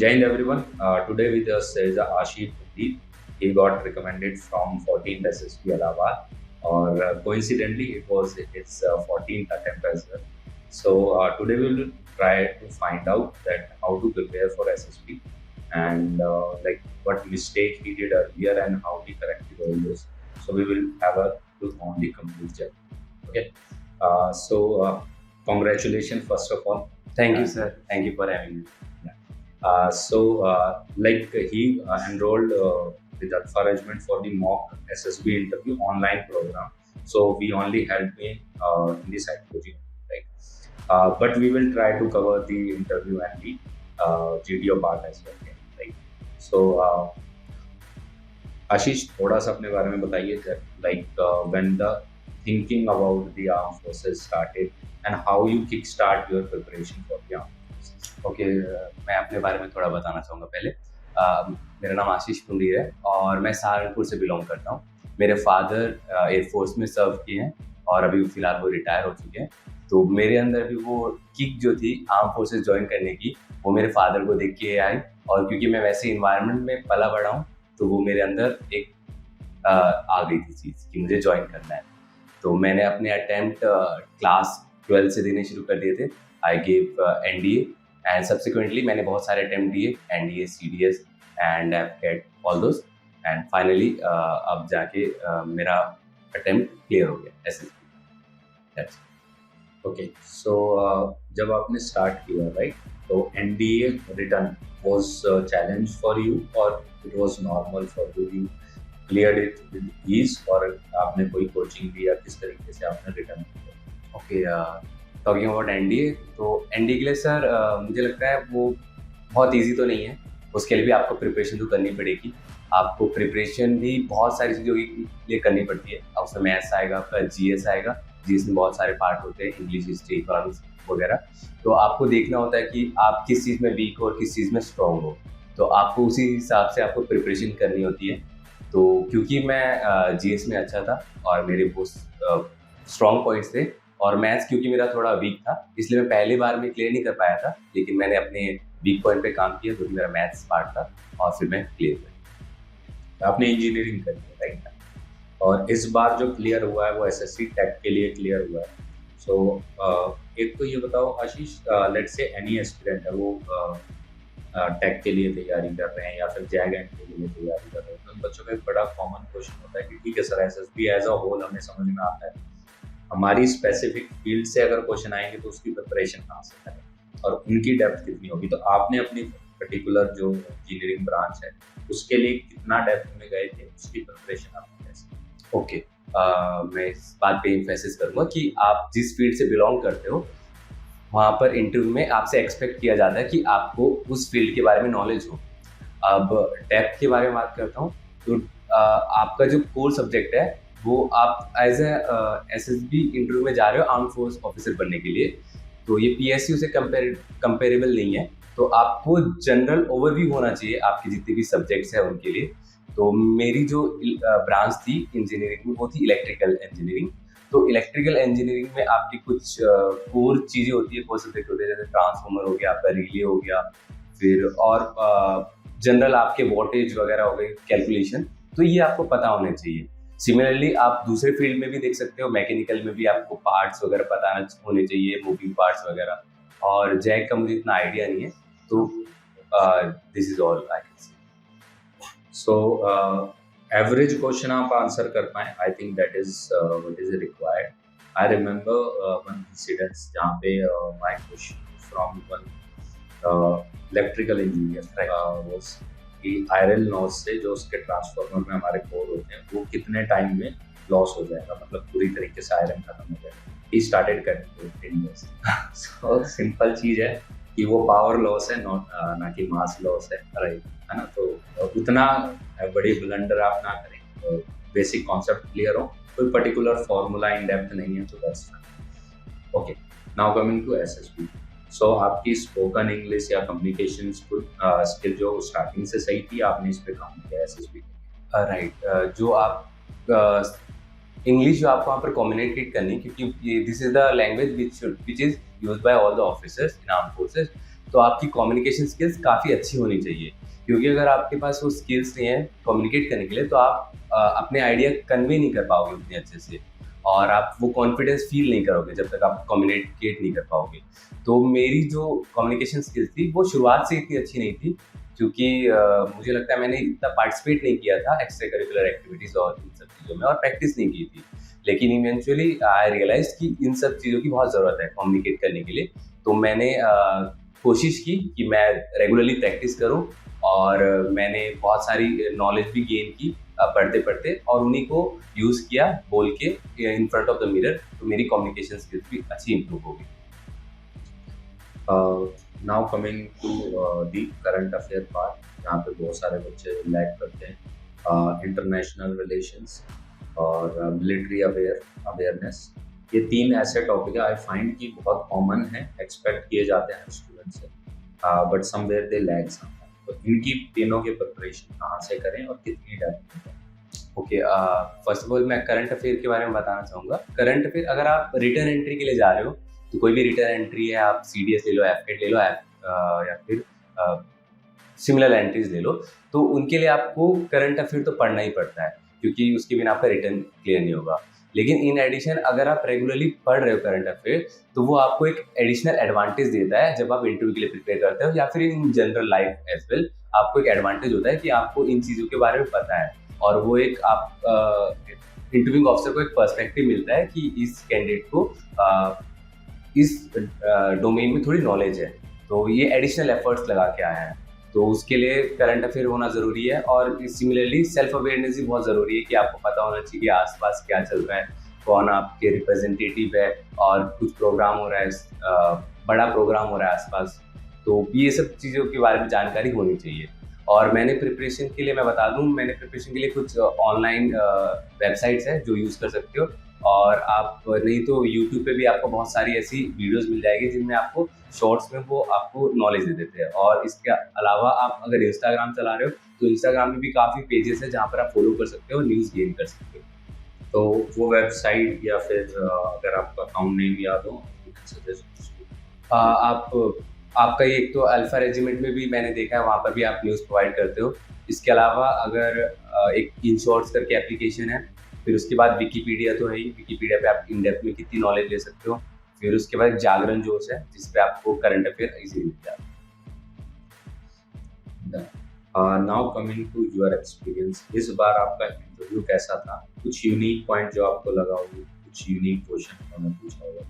Jai Hind everyone. Today with us is Ashif Deep. He got recommended from 14th SSP Allahabad, or coincidentally, it was his 14th attempt as well. So today we will try to find out that how to prepare for SSP and like what mistake he did earlier and how he corrected all those. So we will have a look on the complete journey. Okay. So congratulations first of all. Thank you, sir. Thank you for having me. Like he enrolled with Alpha Regiment for the mock SSB interview online program. So we only helped me in the psychology, right? But we will try to cover the interview and the GDO part as well, right? So आशीष थोड़ा सा अपने बारे में बताइए like when the thinking about the armed forces started and how you kickstart your preparation for the armed forces. Okay, मैं अपने बारे में थोड़ा बताना चाहूँगा पहले। मेरा नाम आशीष पुंडीर है और मैं सहारनपुर से बिलोंग करता हूँ। मेरे फादर एयरफोर्स में सर्व किए हैं और अभी फ़िलहाल वो रिटायर हो चुके हैं। तो मेरे अंदर भी वो किक जो थी आर्म फोर्सेस ज्वाइन करने की, वो मेरे फादर को देख के आई। और क्योंकि मैं वैसे इन्वायरमेंट में पला बड़ा हूँ, तो वो मेरे अंदर एक आ गई थी चीज़ कि मुझे ज्वाइन करना है। तो मैंने अपने अटेम्प्ट क्लास 12 से देने शुरू कर दिए थे। I gave NDA and subsequently मैंने बहुत सारे अटेम्प्ट दिए, NDA, CDS and FCAT, all those. And finally अब जाके मेरा अटेम्प्ट क्लियर हो गया SSB। ओके, सो जब आपने स्टार्ट किया, राइट, तो NDA return was challenge for you और it was normal for you cleared it with ease, और आपने कोई कोचिंग दी या किस तरीके से आपने रिटर्न किया? ओके, टॉकिंग अबाउट NDA, तो NDA के लिए सर मुझे लगता है वो बहुत इजी तो नहीं है। उसके लिए भी आपको प्रिपरेशन तो करनी पड़ेगी। आपको प्रिपरेशन भी बहुत सारी चीज़ों के लिए करनी पड़ती है। अब उसमें मैथ्स आएगा, आपका GS आएगा, GS में बहुत सारे पार्ट होते हैं, इंग्लिश, हिस्ट्री, इकोनॉमिक्स वगैरह। तो आपको देखना होता है कि आप किस चीज़ में वीक हो और किस चीज़ में स्ट्रॉन्ग हो। तो आपको उसी हिसाब से आपको प्रिपरेशन करनी होती है। तो क्योंकि मैं GS में अच्छा था और मेरे वो स्ट्रॉन्ग पॉइंट्स थे, और मैथ्स क्योंकि मेरा थोड़ा वीक था, इसलिए मैं पहली बार में क्लियर नहीं कर पाया था। लेकिन मैंने अपने वीक पॉइंट पे काम किया, जो कि मेरा मैथ्स पार्ट था, और फिर मैं क्लियर किया। आपने इंजीनियरिंग करी है, राइट? और इस बार जो क्लियर हुआ है वो SSC टेक के लिए क्लियर हुआ है। सो एक तो ये बताओ आशीष, लेट्स से एनी एस्पिरेंट है, वो टेक के लिए तैयारी कर रहे हैं या फिर जैग एंड के लिए तैयारी कर रहे हैं, तो उन बच्चों का एक बड़ा कॉमन क्वेश्चन होता है कि ठीक है sir, SSB as a whole हमें समझ में आता है, हमारी स्पेसिफिक फील्ड से अगर क्वेश्चन आएंगे तो उसकी प्रिपरेशन कहाँ से करें और उनकी डेप्थ कितनी होगी। तो आपने अपनी पर्टिकुलर जो इंजीनियरिंग ब्रांच है उसके लिए कितना डेप्थ में गए थे, उसकी प्रिपरेशन आपने कैसे? ओके, मैं इस बात पे एम्फेसिस करूँगा कि आप जिस फील्ड से बिलोंग करते हो, वहाँ पर इंटरव्यू में आपसे एक्सपेक्ट किया जाता है कि आपको उस फील्ड के बारे में नॉलेज हो। अब डेप्थ के बारे में बात करता हूँ, तो आपका जो कोर सब्जेक्ट है वो आप एज ए SSB इंटरव्यू में जा रहे हो आर्म फोर्स ऑफिसर बनने के लिए, तो ये PSU से कंपेरेबल नहीं है। तो आपको जनरल ओवरव्यू होना चाहिए आपके जितने भी सब्जेक्ट्स हैं उनके लिए। तो मेरी जो ब्रांच थी इंजीनियरिंग में, वो थी इलेक्ट्रिकल इंजीनियरिंग। तो इलेक्ट्रिकल इंजीनियरिंग में आपकी कुछ कोर चीज़ें होती है, कोर सब्जेक्ट होते हैं, जैसे ट्रांसफॉर्मर हो गया, आपका रिले हो गया, फिर और जनरल आपके वोल्टेज वगैरह हो गए, कैलकुलेशन। तो ये आपको पता होने चाहिए। सिमिलरली आप दूसरे फील्ड में भी देख सकते हो, मैकेनिकल में भी आपको पार्ट्स वगैरह पता होने चाहिए, मूविंग पार्ट्स वगैरह। और जैक का मुझे इतना आइडिया नहीं है, तो this is all I can say. So average question आप आंसर कर पाए, I think that is what is required. I remember one incidence जहाँ पे my question from one electrical engineer was कि आयरन लॉस से जो उसके ट्रांसफार्मर में हमारे कोर होते हैं वो कितने टाइम में लॉस हो जाएगा, मतलब पूरी तरीके से आयरन खत्म हो जाएगा। ही स्टार्टेड करने सो सिंपल चीज है कि वो पावर लॉस है, नॉट ना कि मास लॉस है, राइट, है ना? तो उतना बड़ी ब्लंडर आप ना करें, तो बेसिक कॉन्सेप्ट क्लियर हो, कोई पर्टिकुलर फॉर्मूला इन डेप्थ नहीं है, तो that's fine. Okay, now coming to SSB। So आपकी स्पोकन इंग्लिश या कम्युनिकेशन स्किल जो स्टार्टिंग से सही थी, आपने इस पे काम किया SSB? राइट, जो आप इंग्लिश जो आपको वहाँ पर कम्युनिकेट करनी, क्योंकि this is the language which is used by all the officers in arm forces. तो आपकी कम्युनिकेशन स्किल्स काफ़ी अच्छी होनी चाहिए, क्योंकि अगर आपके पास वो स्किल्स नहीं है कम्युनिकेट करने के लिए, तो आप अपने आइडिया कन्वे नहीं कर पाओगे उतने अच्छे से, और आप वो कॉन्फिडेंस फील नहीं करोगे जब तक आप कम्युनिकेट नहीं कर पाओगे। तो मेरी जो कम्युनिकेशन स्किल्स थी वो शुरुआत से इतनी अच्छी नहीं थी, क्योंकि मुझे लगता है मैंने इतना पार्टिसिपेट नहीं किया था एक्स्ट्रा करिकुलर एक्टिविटीज़ और इन सब चीज़ों में, और प्रैक्टिस नहीं की थी। लेकिन इवेंचुअली आई रियलाइज कि इन सब चीज़ों की बहुत ज़रूरत है कम्युनिकेट करने के लिए। तो मैंने कोशिश की कि मैं रेगुलरली प्रैक्टिस करूं, और मैंने बहुत सारी नॉलेज भी गेन की पढ़ते पढ़ते, और उन्हीं को यूज़ किया बोल के in front of the mirror, तो मेरी कम्युनिकेशन स्किल्स भी अच्छी इंप्रूव हो गई। Now coming to the current affair part, जहाँ पे बहुत सारे बच्चे लैग करते हैं, इंटरनेशनल रिलेशंस और मिलिट्री अवेयरनेस। ये तीन ऐसे टॉपिक है आई फाइंड कि बहुत कॉमन है, एक्सपेक्ट किए जाते हैं स्टूडेंट से, but somewhere they lag sometime. तो इनकी तीनों की प्रिपरेशन कहाँ से करें और कितनी डेप्थ में करें? ओके, फर्स्ट ऑफ ऑल मैं करंट अफेयर के बारे में बताना चाहूँगा। करंट अफेयर अगर आप रिटर्न एंट्री के लिए जा रहे हो, तो कोई भी रिटर्न एंट्री है, आप CDS ले लो, एफकेट ले लो, या फिर सिमिलर एंट्रीज ले लो, तो उनके लिए आपको करंट अफेयर तो पढ़ना ही पड़ता है, क्योंकि उसके बिना आपका रिटर्न क्लियर नहीं होगा। लेकिन इन एडिशन अगर आप रेगुलरली पढ़ रहे हो करंट अफेयर, तो वो आपको एक एडिशनल एडवांटेज देता है जब आप इंटरव्यू के लिए प्रिपेयर करते हो, या फिर in general life as well. आपको एक एडवांटेज होता है कि आपको इन चीज़ों के बारे में पता है, और वो एक आप इंटरव्यूइंग ऑफिसर को एक पर्सपेक्टिव मिलता है कि इस कैंडिडेट को इस डोमेन में थोड़ी नॉलेज है, तो ये एडिशनल एफर्ट्स लगा के आया है। तो उसके लिए करंट अफेयर होना ज़रूरी है, और सिमिलरली सेल्फ अवेयरनेस भी बहुत ज़रूरी है कि आपको पता होना चाहिए कि आसपास क्या चल रहा है, कौन आपके रिप्रेजेंटेटिव है, और कुछ प्रोग्राम हो रहा है, बड़ा प्रोग्राम हो रहा है आसपास, तो ये सब चीज़ों के बारे में जानकारी होनी चाहिए। और मैंने प्रिपरेशन के लिए, मैं बता दूं, मैंने प्रिपरेशन के लिए कुछ ऑनलाइन वेबसाइट्स हैं जो यूज़ कर सकते हो, और आप नहीं तो यूट्यूब पे भी आपको बहुत सारी ऐसी वीडियोस मिल जाएगी जिनमें आपको शॉर्ट्स में वो आपको नॉलेज दे देते हैं। और इसके अलावा आप अगर इंस्टाग्राम चला रहे हो, तो इंस्टाग्राम में भी काफ़ी पेजेस है जहाँ पर आप फॉलो कर सकते हो और न्यूज़ गेन कर सकते हो। तो वो वेबसाइट या फिर अगर आपका अकाउंट नेम याद हो, आप आपका ये एक तो अल्फा रेजिमेंट में भी मैंने देखा है, वहाँ पर भी आप न्यूज़ प्रोवाइड करते हो। इसके अलावा अगर एक इन शॉर्ट्स करके एप्लीकेशन है, फिर उसके बाद विकीपीडिया तो है ही, विकीपीडिया पे आप इन डेप्थ में कितनी नॉलेज ले सकते हो। फिर उसके बाद जागरण जोश है, जिस पे आपको करंट अफेयर इजीली मिल जाता है। Now coming to your experience, इस बार आपका इंटरव्यू कैसा था? कुछ यूनिक पॉइंट जो आपको लगा होगी, कुछ यूनिक क्वेश्चन उन्होंने पूछा होगा?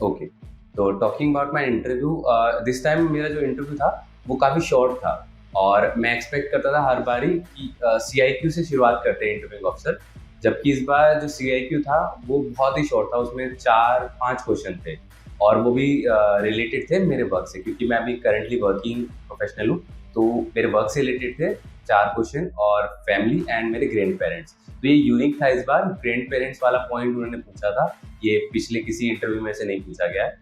ओके, तो talking about my interview, this time मेरा जो इंटरव्यू था वो काफ़ी शॉर्ट था, और मैं एक्सपेक्ट करता था हर बारी कि CIQ से शुरुआत करते हैं इंटरव्यूइंग ऑफिसर, जबकि इस बार जो CIQ था वो बहुत ही शॉर्ट था। उसमें 4-5 क्वेश्चन थे, और वो भी रिलेटेड थे मेरे वर्क से, क्योंकि मैं अभी करंटली वर्किंग प्रोफेशनल हूँ, तो मेरे वर्क से रिलेटेड थे 4 क्वेश्चन, और फैमिली एंड मेरे ग्रैंड पेरेंट्स। तो ये यूनिक था इस बार, ग्रैंड पेरेंट्स वाला पॉइंट उन्होंने पूछा था, ये पिछले किसी इंटरव्यू में से नहीं पूछा गया है।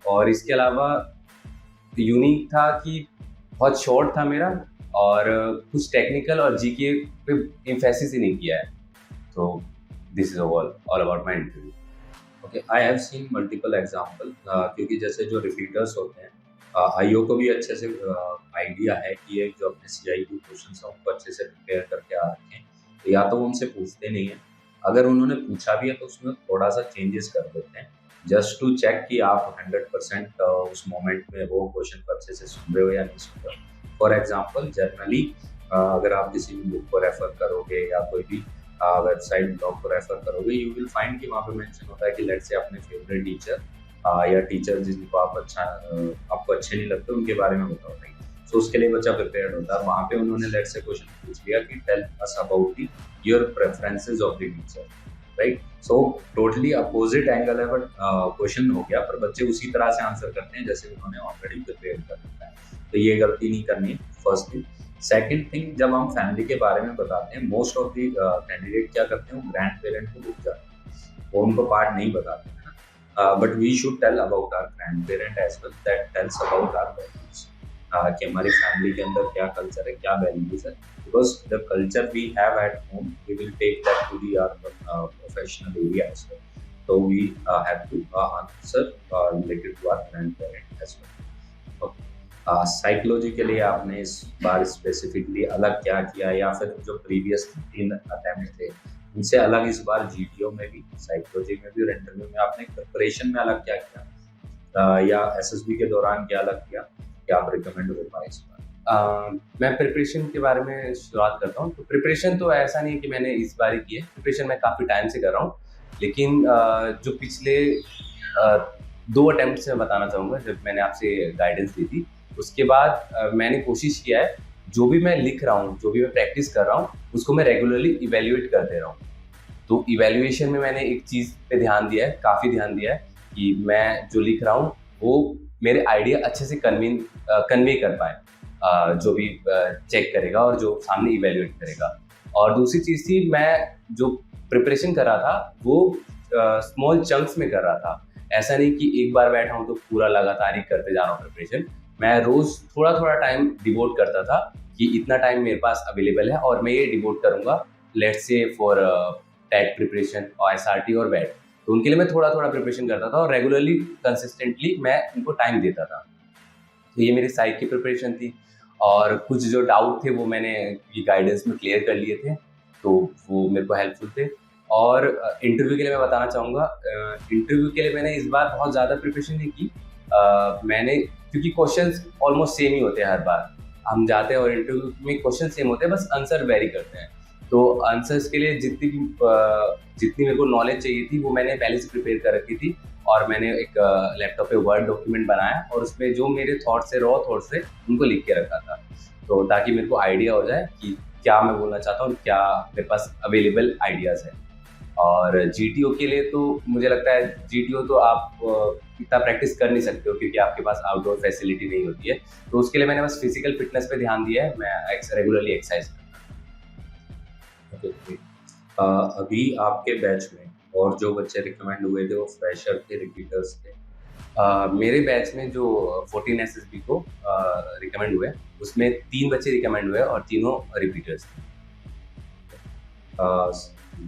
और इसके अलावा यूनिक था कि बहुत शॉर्ट था मेरा, और कुछ टेक्निकल और GK पे एम्फेसिस ही नहीं किया है। तो this is all about my interview. Okay, I have seen multiple example, क्योंकि जैसे जो रिपीटर्स होते हैं, IO को भी अच्छे से आइडिया है कि ये जो अपने CIQ क्वेश्चन है उनको अच्छे से प्रिपेयर करके आ रखे हैं, तो या तो वो उनसे पूछते नहीं है, अगर उन्होंने पूछा भी है तो उसमें थोड़ा सा चेंजेस कर देते हैं, जस्ट टू चेक कि आप 100% उस मोमेंट में वो क्वेश्चन को अच्छे से सुन रहे हो या नहीं सुन रहे हो। फॉर एग्जाम्पल, जनरली अगर आप किसी भी बुक को रेफर करोगे या कोई भी वेबसाइट ब्लॉग को रेफर करोगे, यू विल फाइंड कि वहाँ पे मेंशन होता है कि लेट्स से अपने फेवरेट टीचर या टीचर जिनको आप आपको अच्छे नहीं लगते उनके बारे में बताओ। सो उसके लिए बच्चा प्रिपेयर्ड होता है। वहाँ पे उन्होंने लेट्स से क्वेश्चन पूछ लिया कि tell us about your preferences of the teacher, right? So totally opposite angle है, बट क्वेश्चन हो गया, पर बच्चे उसी तरह से आंसर करते हैं जैसे उन्होंने ऑलरेडी प्रिपेयर कर रखा है। तो ये गलती नहीं करनी, फर्स्ट थिंग। सेकेंड थिंग, जब हम फैमिली के बारे में बताते हैं, मोस्ट ऑफ द कैंडिडेट क्या करते हैं, ग्रैंड पेरेंट को भूल जाते हैं, वो उनको पार्ट नहीं बताते हैं, but we should tell about our grand parent as well, that tells about our values, कि हमारी फैमिली के अंदर क्या कल्चर है, क्या वैल्यूज है, because the culture we have at home we will take that to the our professional area as well. So we have to answer related to our grandparent as well. Okay. Psychology के लिए आपने इस बार specifically अलग क्या किया, या फिर जो प्रीवियस 3 अटेम्प्ट थे उनसे अलग इस बार जीटीओ में भी, साइकोलॉजी में भी और इंटरव्यू में आपने प्रिपरेशन में अलग क्या किया, या एसएसबी के दौरान क्या अलग किया, क्या आप रिकमेंड हो पाए इस बार? मैं प्रिपरेशन के बारे में शुरुआत करता हूँ। तो प्रिपरेशन तो ऐसा नहीं है कि मैंने इस बार ही की है, प्रिपरेशन मैं काफ़ी टाइम से कर रहा हूँ। लेकिन जो पिछले 2 अटेम्प्ट से मैं बताना चाहूँगा, जब मैंने आपसे गाइडेंस ली थी, उसके बाद मैंने कोशिश किया है जो भी मैं लिख रहा हूँ, जो भी मैं प्रैक्टिस कर रहा हूँ, उसको मैं रेगुलरली इवैल्यूएट करते रहा हूँ। तो इवैल्यूएशन में मैंने एक चीज़ पे ध्यान दिया है, काफ़ी ध्यान दिया है कि मैं जो लिख रहा हूँ वो मेरे आइडिया अच्छे से कन्वे कर पाए, जो भी चेक करेगा और जो सामने इवैल्यूएट करेगा। और दूसरी चीज़ थी, मैं जो प्रिपरेशन कर रहा था वो स्मॉल चंक्स में कर रहा था। ऐसा नहीं कि एक बार बैठा हूँ तो पूरा लगातार ही करते जा रहा हूँ प्रिपरेशन। मैं रोज़ थोड़ा-थोड़ा टाइम डिवोट करता था कि इतना टाइम मेरे पास अवेलेबल है और मैं ये डिवोट करूँगा let's say for TAT preparation और एसआरटी और वेट। तो उनके लिए मैं थोड़ा-थोड़ा प्रिपरेशन करता था और रेगुलरली कंसिस्टेंटली मैं उनको टाइम देता था। तो ये मेरी साइक की प्रिपरेशन थी। और कुछ जो डाउट थे वो मैंने ये गाइडेंस में क्लियर कर लिए थे, तो वो मेरे को हेल्पफुल थे। और इंटरव्यू के लिए मैं बताना चाहूँगा, इंटरव्यू के लिए मैंने इस बार बहुत ज़्यादा प्रिपरेशन नहीं की। मैंने, क्योंकि क्वेश्चंस ऑलमोस्ट सेम ही होते हैं हर बार, हम जाते हैं और इंटरव्यू में क्वेश्चन सेम होते हैं, बस आंसर वेरी करते हैं। तो आंसर्स के लिए जितनी मेरे को नॉलेज चाहिए थी वो मैंने पहले से प्रिपेयर कर रखी थी। और मैंने एक लैपटॉप पे वर्ड डॉक्यूमेंट बनाया और उसमें जो मेरे थॉट्स थे, रॉ थॉट्स थे, उनको लिख के रखा था, तो ताकि मेरे को आइडिया हो जाए कि क्या मैं बोलना चाहता हूँ, क्या मेरे पास अवेलेबल आइडियाज़ है। और जीटीओ के लिए तो मुझे लगता है जीटीओ तो आप इतना प्रैक्टिस कर नहीं सकते हो क्योंकि आपके पास आउटडोर फैसिलिटी नहीं होती है। तो उसके लिए मैंने बस फिजिकल फिटनेस पे ध्यान दिया है, मैं रेगुलरली एक्सरसाइज करता हूँ। ओके। अभी आपके बैच में और जो बच्चे रिकमेंड हुए थे वो फ्रेशर थे, रिपीटर्स थे? मेरे बैच में जो 14 एसएसबी को रिकमेंड हुए, उसमें 3 बच्चे रिकमेंड हुए और तीनों रिपीटर्स थे।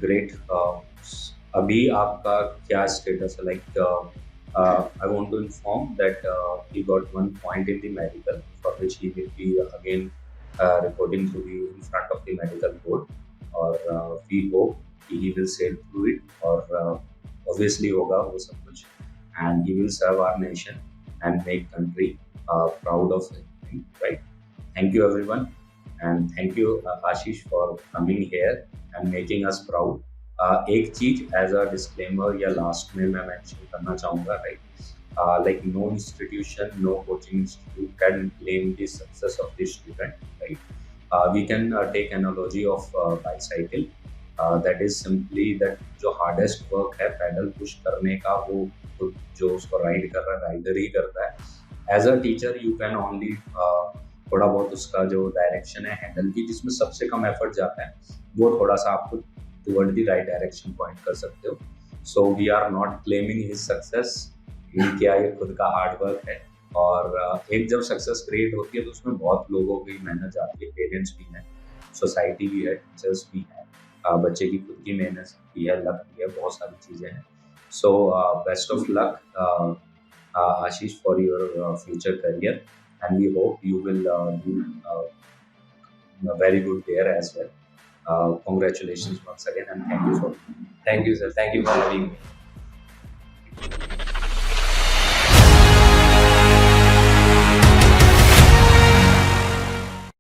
ग्रेट। अभी आपका क्या स्टेटस है? Like I want to inform that he got 1 point in the medical, for which he will be again reporting to the in front of the medical board, और we hope he will sail through it, और obviously होगा वो सब कुछ, and he will serve our nation and make country proud of him, right? Thank you everyone, and thank you Ashish for coming here and making us proud. एक चीज as a disclaimer या last में मैं mention करना चाहूँगा, right? Like no institution, no coaching institute can claim the success of the student, right? We can take analogy of bicycle, that is simply that जो hardest work है pedal push करने का, वो खुद जो उसको राइड कर रहा है राइडर ही करता है। As a teacher you can only थोड़ा बहुत उसका जो डायरेक्शन है हैंडल की, जिसमें सबसे कम एफर्ट जाता है, वो थोड़ा सा आपको toward the right direction point कर सकते हो। So we are not claiming his success, क्या ये खुद का हार्ड वर्क है। और एक जब सक्सेस क्रिएट होती है तो उसमें बहुत लोगों की मेहनत जाती है, पेरेंट्स भी हैं, सोसाइटी भी है, टीचर्स भी हैं, बच्चे की खुद की मेहनत भी है, लक भी है, बहुत सारी चीज़ें हैं। So best of luck Ashish for your future career, and we hope you will do very good there as well. Congratulations once again, and thank you for Thank you, sir. Thank you for having me.